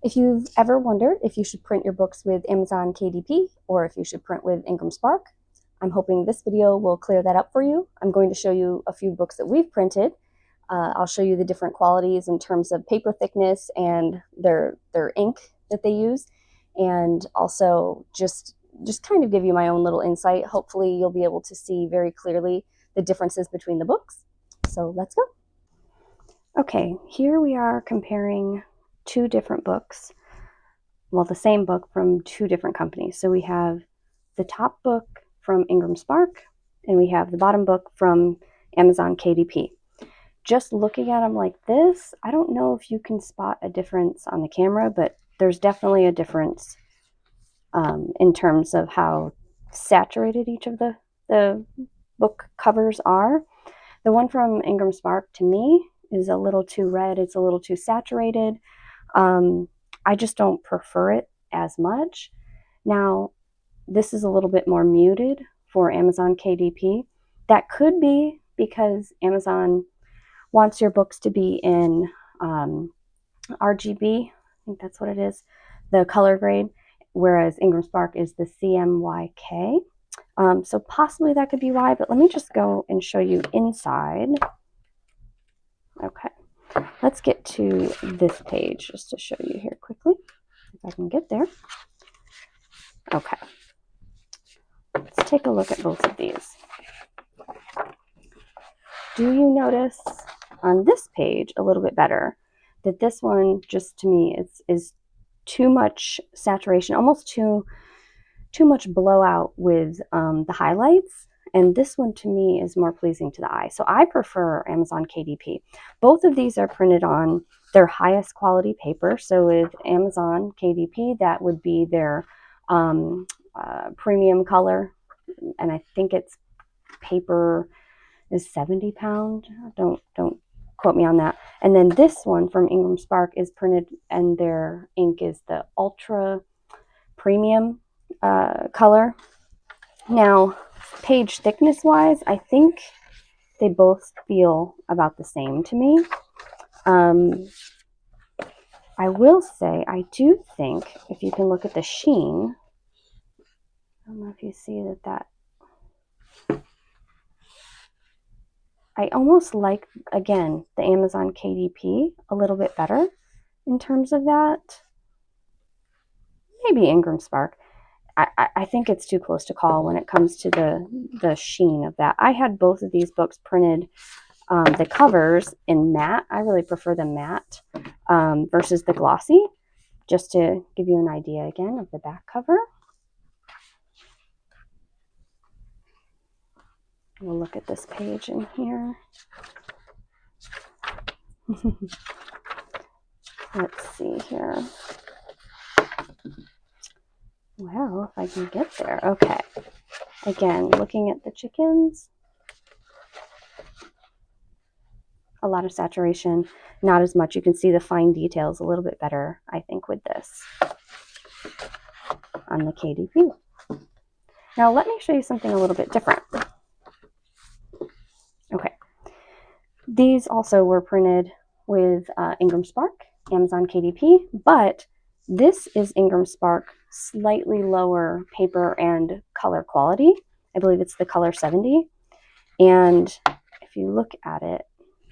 If you've ever wondered if you should print your books with Amazon KDP or if you should print with IngramSpark, I'm hoping this video will clear that up for you. I'm going to show you a few books that we've printed. I'll show you the different qualities in terms of paper thickness and their ink that they use, and also just kind of give you my own little insight. Hopefully you'll be able to see very clearly the differences between the books. So let's go. Okay, here we are comparing two different books. Well, the same book from two different companies. So we have the top book from IngramSpark and we have the bottom book from Amazon KDP. Just looking at them like this, I don't know if you can spot a difference on the camera, but there's definitely a difference in terms of how saturated each of the book covers are. The one from IngramSpark, to me, is a little too red. It's a little too saturated. I just don't prefer it as much. Now, this is a little bit more muted for Amazon KDP. That could be because Amazon wants your books to be in RGB, I think that's what it is, the color grade, whereas IngramSpark is the CMYK. So possibly that could be why, but let me just go and show you inside. Okay, let's get to this page just to show you here quickly, if I can get there. Okay, let's take a look at both of these. Do you notice on this page a little bit better that this one, just to me, is too much saturation, almost too much blowout with the highlights, and this one to me is more pleasing to the eye. So I prefer Amazon KDP. Both of these are printed on their highest quality paper. So with Amazon KDP, that would be their premium color, and I think it's paper is 70 pound. Don't quote me on that. And then this one from IngramSpark is printed, and their ink is the ultra premium color. Now, page thickness wise, I think they both feel about the same to me. I will say, I do think, if you can look at the sheen, I don't know if you see that I almost like, again, the Amazon KDP a little bit better in terms of that. Maybe IngramSpark. I think it's too close to call when it comes to the sheen of that. I had both of these books printed, the covers in matte. I really prefer the matte versus the glossy, just to give you an idea again of the back cover. We'll look at this page in here. Let's see here. Well, if I can get there. Okay. Again, looking at the chickens. A lot of saturation, not as much. You can see the fine details a little bit better, I think, with this on the KDP. Now, let me show you something a little bit different. Okay. These also were printed with IngramSpark, Amazon KDP, but this is IngramSpark, slightly lower paper and color quality. I believe it's the color 70. And if you look at it,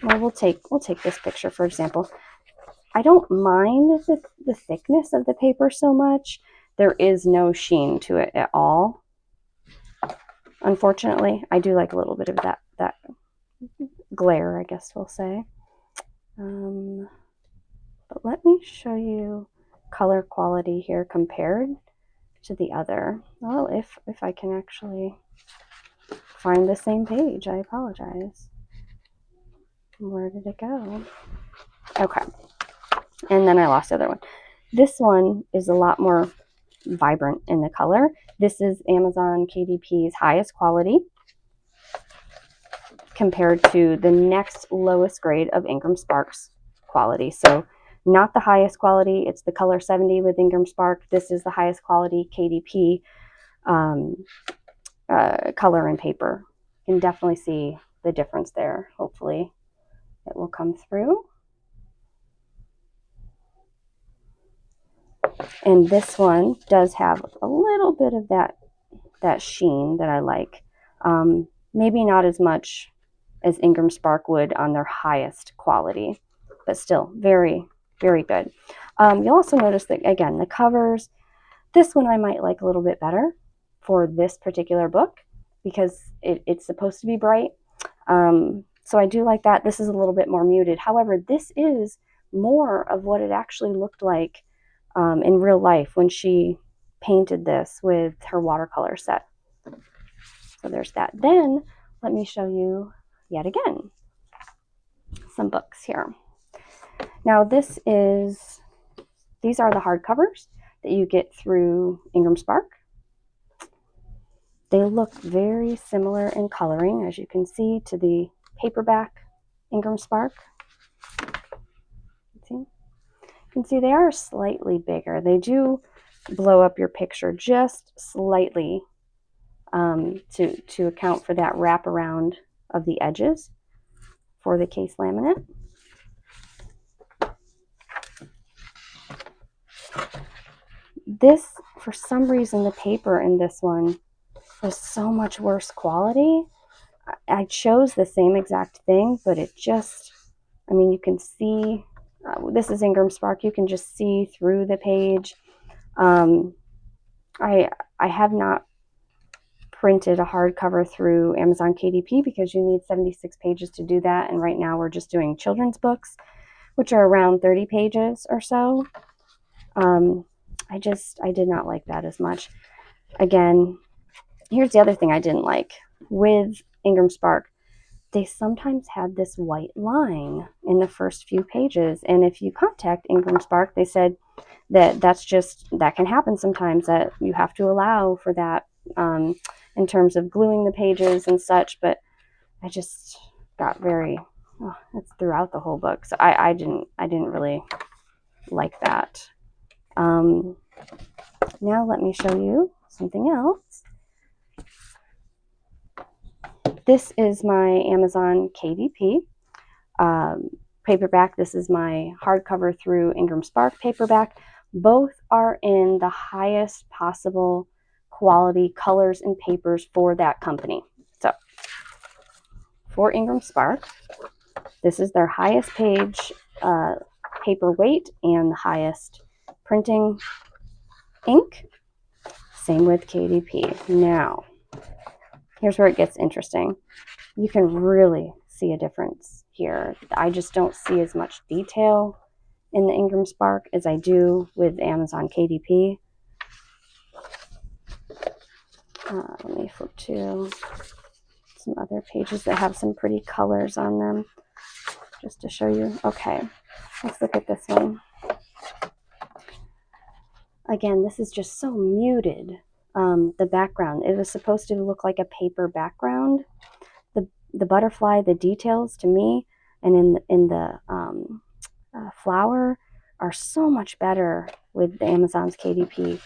well, we'll take this picture for example. I don't mind the thickness of the paper so much. There is no sheen to it at all. Unfortunately, I do like a little bit of that glare, I guess we'll say. But let me show you color quality here compared to the other. Well, if I can actually find the same page, I apologize. Where did it go? Okay. And then I lost the other one. This one is a lot more vibrant in the color. This is Amazon KDP's highest quality compared to the next lowest grade of IngramSpark's quality. So not the highest quality, it's the color 70 with IngramSpark. This is the highest quality KDP color and paper. You can definitely see the difference there. Hopefully it will come through. And this one does have a little bit of that sheen that I like. Maybe not as much as IngramSpark would on their highest quality, but still very, very good. You'll also notice that, again, the covers, this one I might like a little bit better for this particular book because it's supposed to be bright. So I do like that. This is a little bit more muted. However, this is more of what it actually looked like in real life when she painted this with her watercolor set. So there's that. Then let me show you yet again some books here. Now these are the hardcovers that you get through IngramSpark. They look very similar in coloring, as you can see, to the paperback IngramSpark. You can see they are slightly bigger. They do blow up your picture just slightly to account for that wraparound of the edges for the case laminate. This, for some reason, the paper in this one was so much worse quality. I chose the same exact thing, but it just, I mean, you can see, this is IngramSpark, you can just see through the page. I have not printed a hardcover through Amazon KDP because you need 76 pages to do that, and right now we're just doing children's books, which are around 30 pages or so. I did not like that as much. Again, here's the other thing I didn't like. With IngramSpark, they sometimes had this white line in the first few pages, and if you contact IngramSpark, they said that can happen sometimes, that you have to allow for that in terms of gluing the pages and such, but I just got it's throughout the whole book, so I didn't really like that. Now let me show you something else. This is my Amazon KDP paperback. This is my hardcover through IngramSpark paperback. Both are in the highest possible quality colors and papers for that company. So for IngramSpark, this is their highest page paper weight and the highest printing ink. Same with KDP. Now, here's where it gets interesting. You can really see a difference here. I just don't see as much detail in the IngramSpark as I do with Amazon KDP. Let me flip to some other pages that have some pretty colors on them just to show you. Okay, let's look at this one. Again, this is just so muted. The background, it was supposed to look like a paper background. The butterfly, the details to me, and in the flower are so much better with the Amazon's KDP.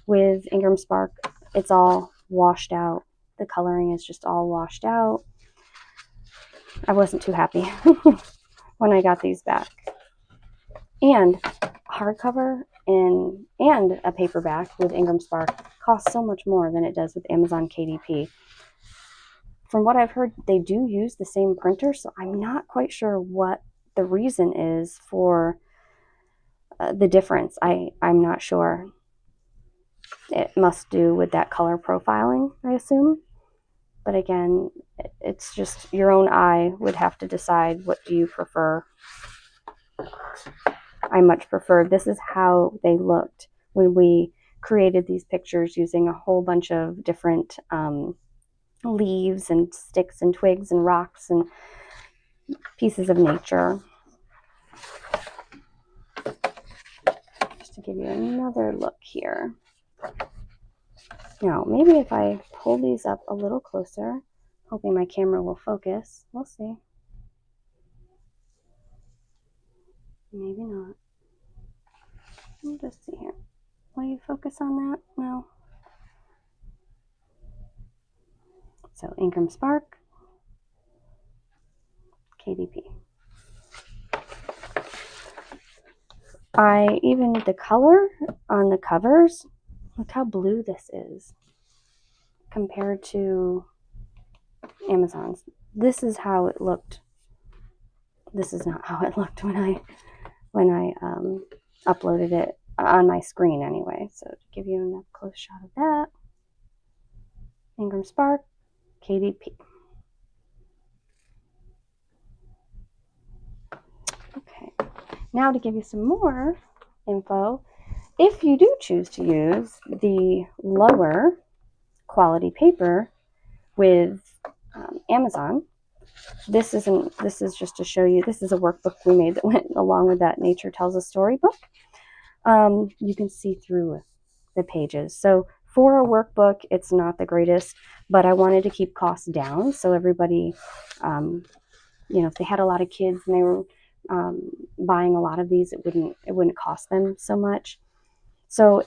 With IngramSpark, it's all washed out. The coloring is just all washed out. I wasn't too happy when I got these back. And hardcover and a paperback with IngramSpark costs so much more than it does with Amazon KDP. From what I've heard, they do use the same printer, so I'm not quite sure what the reason is for the difference. I'm not sure. It must do with that color profiling, I assume. But again, it's just your own eye would have to decide, what do you prefer. I much prefer, this is how they looked when we created these pictures using a whole bunch of different leaves and sticks and twigs and rocks and pieces of nature. Just to give you another look here. Now, maybe if I pull these up a little closer, hoping my camera will focus, we'll see. Maybe not. Let me just see here. Will you focus on that? No. So IngramSpark, KDP. Even the color on the covers, look how blue this is compared to Amazon's. This is how it looked. This is not how it looked when I uploaded it on my screen anyway. So to give you an up close shot of that, IngramSpark, KDP. Okay, now to give you some more info, if you do choose to use the lower quality paper with Amazon, this is just to show you, this is a workbook we made that went along with that Nature Tells a Story book. You can see through the pages. So for a workbook, it's not the greatest, but I wanted to keep costs down. So everybody, if they had a lot of kids and they were buying a lot of these, it wouldn't cost them so much. So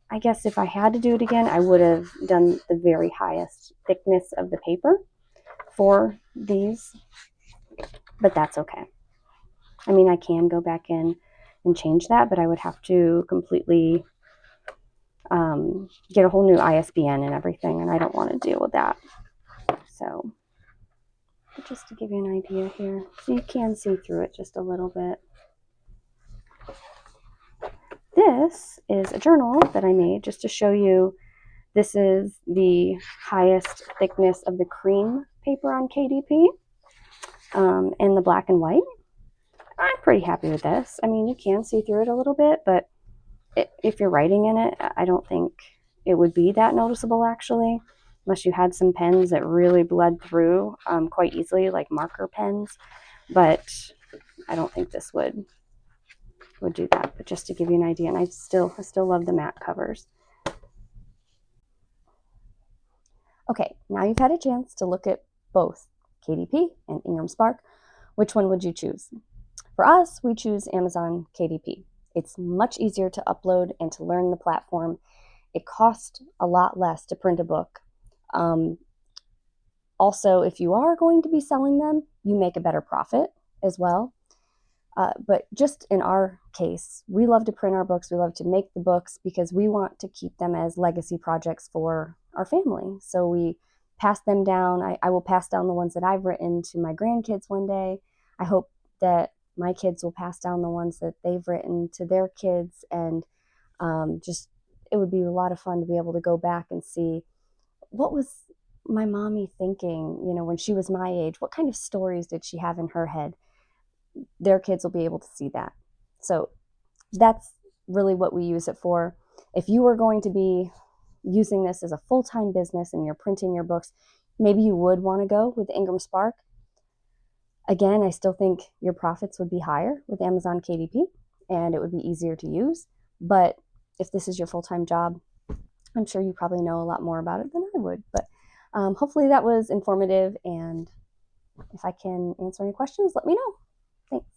I guess if I had to do it again, I would have done the very highest thickness of the paper for these, but that's okay. I mean, I can go back in and change that, but I would have to completely get a whole new ISBN and everything, and I don't want to deal with that. So just to give you an idea here, so you can see through it just a little bit. This is a journal that I made just to show you. This is the highest thickness of the cream paper on KDP and the black and white. I'm pretty happy with this. I mean, you can see through it a little bit, but if you're writing in it, I don't think it would be that noticeable actually, unless you had some pens that really bled through quite easily, like marker pens. But I don't think this would do that. But just to give you an idea, and I still love the matte covers. Okay, now you've had a chance to look at both KDP and IngramSpark. Which one would you choose? For us, we choose Amazon KDP. It's much easier to upload and to learn the platform. It costs a lot less to print a book. Also, if you are going to be selling them, you make a better profit as well. But just in our case, we love to print our books. We love to make the books because we want to keep them as legacy projects for our family. So we pass them down. I will pass down the ones that I've written to my grandkids one day. I hope that my kids will pass down the ones that they've written to their kids. And it would be a lot of fun to be able to go back and see what was my mommy thinking, when she was my age. What kind of stories did she have in her head? Their kids will be able to see that. So that's really what we use it for. If you are going to be using this as a full-time business and you're printing your books, maybe you would want to go with IngramSpark. Again, I still think your profits would be higher with Amazon KDP and it would be easier to use. But if this is your full-time job, I'm sure you probably know a lot more about it than I would. But hopefully that was informative, and if I can answer any questions, let me know. Thanks.